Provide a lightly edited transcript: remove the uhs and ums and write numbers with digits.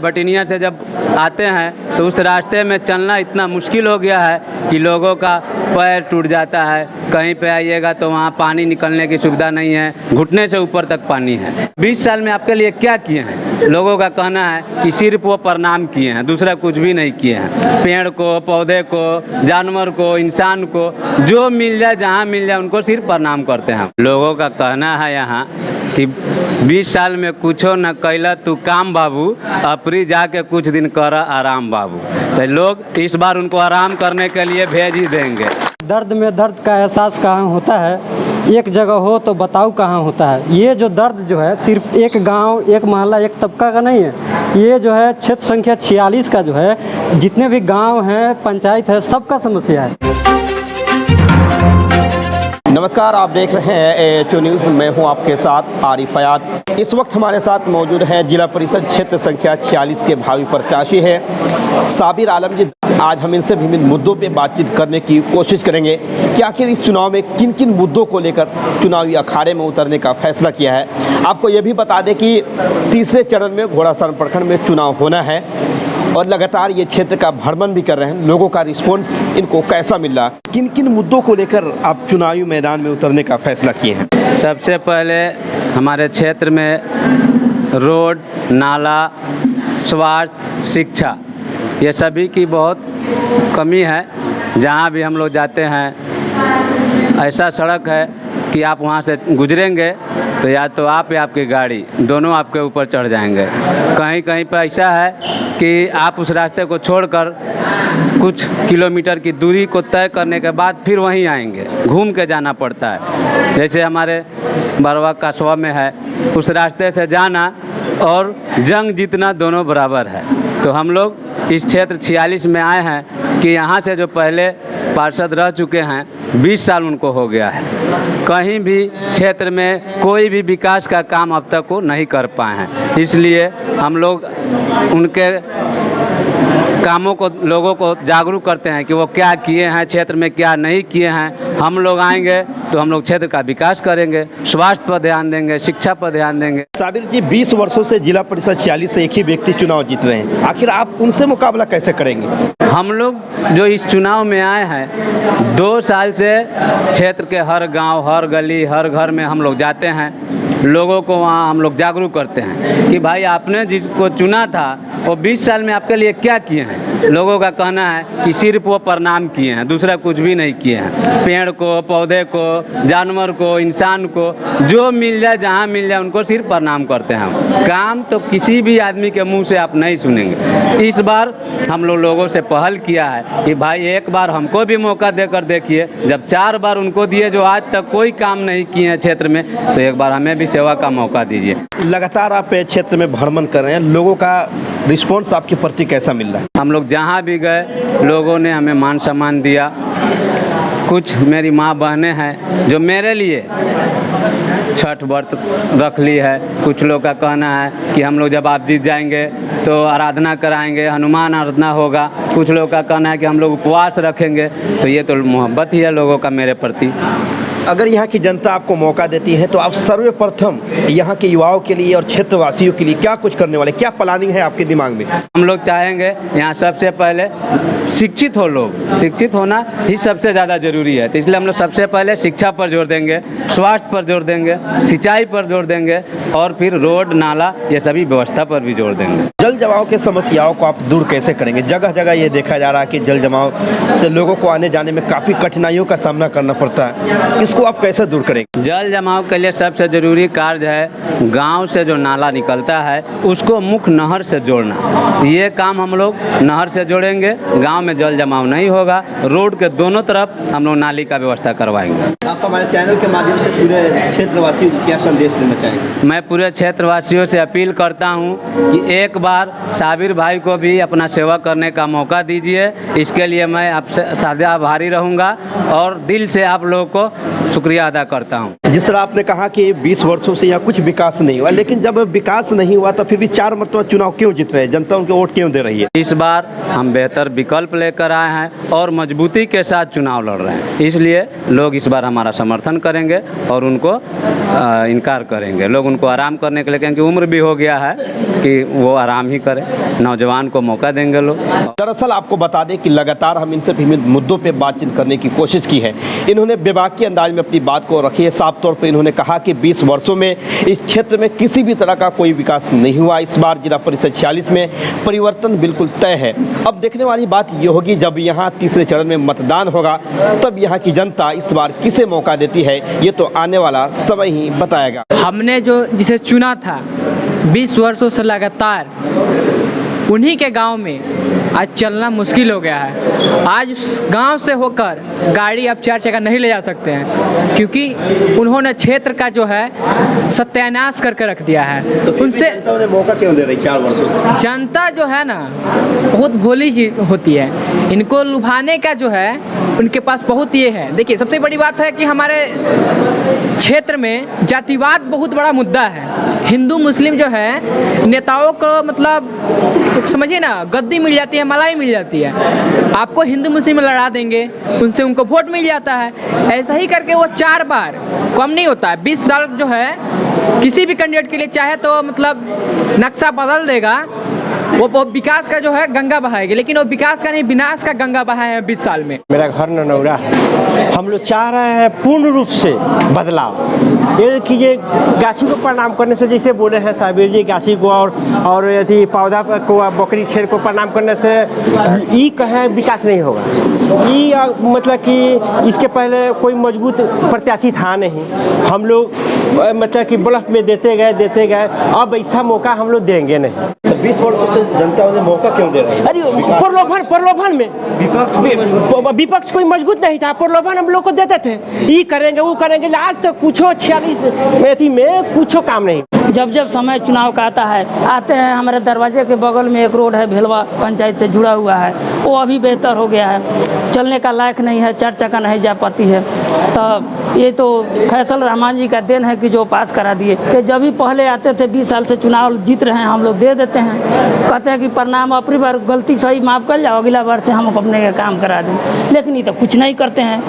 बटिनिया से जब आते हैं तो उस रास्ते में चलना इतना मुश्किल हो गया है कि लोगों का पैर टूट जाता है। कहीं पे आइएगा तो वहाँ पानी निकलने की सुविधा नहीं है, घुटने से ऊपर तक पानी है। 20 साल में आपके लिए क्या किए हैं? लोगों का कहना है कि सिर्फ वो प्रणाम किए हैं, दूसरा कुछ भी नहीं किए हैं। पेड़ को, पौधे को, जानवर को, इंसान को, जो मिल जाए, जहाँ मिल जाए उनको सिर्फ प्रणाम करते हैं। लोगों का कहना है यहाँ कि 20 साल में कुछो न कैला तू काम बाबू, अपरी जाके कुछ दिन कर आराम बाबू। तो लोग इस बार उनको आराम करने के लिए भेज ही देंगे। दर्द में दर्द का एहसास कहाँ होता है, एक जगह हो तो बताओ कहाँ होता है। ये जो दर्द जो है सिर्फ एक गांव, एक मोहल्ला, एक तबका का नहीं है। ये जो है क्षेत्र संख्या 46 का जो है, जितने भी गांव हैं, पंचायत है, सबका समस्या है। नमस्कार, आप देख रहे हैं AHO न्यूज़। मैं हूं आपके साथ आरिफ फयाद। इस वक्त हमारे साथ मौजूद हैं जिला परिषद क्षेत्र संख्या 46 के भावी प्रत्याशी हैं साबिर आलम जी। आज हम इनसे विभिन्न मुद्दों पे बातचीत करने की कोशिश करेंगे कि आखिर इस चुनाव में किन किन मुद्दों को लेकर चुनावी अखाड़े में उतरने का फैसला किया है। आपको ये भी बता दें कि तीसरे चरण में घोड़ासहन प्रखंड में चुनाव होना है और लगातार ये क्षेत्र का भ्रमण भी कर रहे हैं। लोगों का रिस्पॉन्स इनको कैसा मिल रहा, किन किन मुद्दों को लेकर आप चुनावी मैदान में उतरने का फैसला किए हैं? सबसे पहले हमारे क्षेत्र में रोड, नाला, स्वास्थ्य, शिक्षा, ये सभी की बहुत कमी है। जहाँ भी हम लोग जाते हैं ऐसा सड़क है कि आप वहाँ से गुजरेंगे तो या तो आप या आपकी गाड़ी, दोनों आपके ऊपर चढ़ जाएंगे। कहीं कहीं पर ऐसा है कि आप उस रास्ते को छोड़कर कुछ किलोमीटर की दूरी को तय करने के बाद फिर वहीं आएंगे, घूम के जाना पड़ता है। जैसे हमारे बरवा कस्बा में है, उस रास्ते से जाना और जंग जीतना दोनों बराबर है। तो हम लोग इस क्षेत्र 46 में आए हैं कि यहाँ से जो पहले पार्षद रह चुके हैं, 20 साल उनको हो गया है, कहीं भी क्षेत्र में कोई भी विकास का काम अब तक वो नहीं कर पाए हैं। इसलिए हम लोग उनके कामों को, लोगों को जागरूक करते हैं कि वो क्या किए हैं, क्षेत्र में क्या नहीं किए हैं। हम लोग आएंगे तो हम लोग क्षेत्र का विकास करेंगे, स्वास्थ्य पर ध्यान देंगे, शिक्षा पर ध्यान देंगे। साबिर जी, 20 वर्षों से जिला परिषद 46 से एक ही व्यक्ति चुनाव जीत रहे हैं, आखिर आप उनसे मुकाबला कैसे करेंगे? हम लोग जो इस चुनाव में आए हैं, 2 साल से क्षेत्र के हर गांव, हर गली, हर घर में हम लोग जाते हैं। लोगों को वहाँ हम लोग जागरूक करते हैं कि भाई आपने जिसको चुना था वो 20 साल में आपके लिए क्या किए हैं। लोगों का कहना है कि सिर्फ वो प्रणाम किए हैं, दूसरा कुछ भी नहीं किए हैं। पेड़ को, पौधे को, जानवर को, इंसान को, जो मिल जाए, जहाँ मिल जाए उनको सिर्फ प्रणाम करते हैं हम। काम तो किसी भी आदमी के मुंह से आप नहीं सुनेंगे। इस बार हम लोगों से पहल किया है कि भाई एक बार हमको भी मौका देकर देखिए। जब 4 बार उनको दिए जो आज तक कोई काम नहीं किए हैं क्षेत्र में, तो एक बार हमें भी सेवा का मौका दीजिए। लगातार आप क्षेत्र में भ्रमण कर रहे हैं, लोगों का रिस्पॉन्स आपके प्रति कैसा मिल रहा है? हम लोग जहाँ भी गए लोगों ने हमें मान सम्मान दिया। कुछ मेरी माँ बहनें हैं जो मेरे लिए छठ व्रत रख ली है। कुछ लोग का कहना है कि हम लोग जब आप जीत जाएंगे तो आराधना कराएंगे, हनुमान आराधना होगा। कुछ लोग का कहना है कि हम लोग उपवास रखेंगे। तो ये तो मोहब्बत ही है लोगों का मेरे प्रति। अगर यहाँ की जनता आपको मौका देती है तो आप सर्वप्रथम यहाँ के युवाओं के लिए और क्षेत्रवासियों के लिए क्या कुछ करने वाले, क्या प्लानिंग है आपके दिमाग में? हम लोग चाहेंगे यहाँ सबसे पहले शिक्षित हो लोग, शिक्षित होना ही सबसे ज़्यादा ज़रूरी है। तो इसलिए हम लोग सबसे पहले शिक्षा पर जोर देंगे, स्वास्थ्य पर जोर देंगे, सिंचाई पर जोर देंगे और फिर रोड, नाला, ये सभी व्यवस्था पर भी जोर देंगे। जल जमाव के समस्याओं को आप दूर कैसे करेंगे? जगह जगह ये देखा जा रहा है कि जल जमाव से लोगों को आने जाने में काफ़ी कठिनाइयों का सामना करना पड़ता है, इसको आप कैसे दूर करेंगे? जल जमाव के लिए सबसे ज़रूरी कार्य है गांव से जो नाला निकलता है उसको मुख्य नहर से जोड़ना। ये काम हम लोग नहर से जोड़ेंगे, गांव में जल जमाव नहीं होगा। रोड के दोनों तरफ हम लोग नाली का व्यवस्था करवाएंगे। आप हमारे चैनल के माध्यम से पूरे क्षेत्रवासियों को क्या संदेश देना चाहेंगे? मैं पूरे क्षेत्रवासियों से अपील करता हूं कि एक बार साबिर भाई को भी अपना सेवा करने का मौका दीजिए। इसके लिए मैं आपसे सदा आभारी रहूँगा और दिल से आप लोगों को शुक्रिया अदा करता हूं। जिस तरह आपने कहा कि 20 वर्षों से यहाँ कुछ विकास नहीं हुआ, लेकिन जब विकास नहीं हुआ तो फिर भी 4 मरतबा चुनाव क्यों जीत रहे हैं? जनता उनके वोट क्यों दे रही है? इस बार हम बेहतर विकल्प लेकर आए हैं और मजबूती के साथ चुनाव लड़ रहे हैं। इसलिए लोग इस बार हमारा समर्थन करेंगे और उनको इनकार करेंगे। लोग उनको आराम करने के लिए, क्योंकि उम्र भी हो गया है, कि वो आराम ही करें, नौजवान को मौका देंगे लोग। दरअसल आपको बता दें कि लगातार हम इनसे विभिन्न मुद्दों पे बातचीत करने की कोशिश की है। इन्होंने बेबाकी अंदाज में अपनी बात को रखी है। साफ तौर पे इन्होंने कहा कि 20 वर्षों में इस क्षेत्र में किसी भी तरह का कोई विकास नहीं हुआ। इस बार जिला परिषद 46 में परिवर्तन बिल्कुल तय है। अब देखने वाली बात ये होगी, जब यहाँ तीसरे चरण में मतदान होगा तब यहाँ की जनता इस बार किसे मौका देती है, ये तो आने वाला समय ही बताएगा। हमने जो जिसे चुना था 20 वर्षों से लगातार, उन्हीं के गांव में आज चलना मुश्किल हो गया है। आज उस गांव से होकर गाड़ी अब 4 चक्का नहीं ले जा सकते हैं, क्योंकि उन्होंने क्षेत्र का जो है सत्यानाश करके रख दिया है। उनसे मौका क्यों दे रही 4 वर्षों से? जनता जो है ना बहुत भोली चीज होती है, इनको लुभाने का जो है उनके पास बहुत ये है। देखिए, सबसे बड़ी बात है कि हमारे क्षेत्र में जातिवाद बहुत बड़ा मुद्दा है। हिंदू मुस्लिम जो है नेताओं को मतलब समझिए ना, गद्दी मिल जाती है, मलाई मिल जाती है। आपको हिंदू मुस्लिम में लड़ा देंगे, उनसे उनको वोट मिल जाता है। ऐसा ही करके वो 4 बार, कम नहीं होता है। 20 साल जो है किसी भी कैंडिडेट के लिए चाहे तो मतलब नक्शा बदल देगा, वो विकास का जो है गंगा बहाएगी, लेकिन वो विकास का नहीं, विनाश का गंगा बहाया है 20 साल में। मेरा घर ननौरा है। हम लोग चाह रहे हैं पूर्ण रूप से बदलाव। ये कीजिए, गाछी को प्रणाम करने से, जैसे बोले हैं साबिर जी, गाछी को और यदि पौधा को, बकरी छेड़ को प्रणाम करने से ई कहें विकास नहीं होगा। ई मतलब कि इसके पहले कोई मजबूत प्रत्याशी था नहीं। हम लोग मतलब कि ब्लफ में देते गए। अब ऐसा मौका हम लोग देंगे नहीं। 20 वर्षों से जनता उन्हें मौका क्यों दे रही है? अरे प्रलोभन में विपक्ष कोई मजबूत नहीं था। प्रलोभन हम लोग को देते थे, ये करेंगे वो करेंगे। आज तक कुछ 46 में कुछ काम नहीं। जब समय चुनाव का आते हैं, हमारे दरवाजे के बगल में एक रोड है, भेलवा पंचायत से जुड़ा हुआ है, वो अभी बेहतर हो गया है, चलने का लायक नहीं है, 4 चक्का नहीं जा पाती है। तो ये तो फैसल रहमान जी का देन है कि जो पास करा दिए। कि जब भी पहले आते थे 20 साल से चुनाव जीत रहे हैं, हम लोग दे देते हैं, कहते हैं कि प्रणाम, अपनी बार गलती सही माफ़ कर जाओ, अगला बार से हम अपने काम करा दें। लेकिन ये तो कुछ नहीं करते हैं।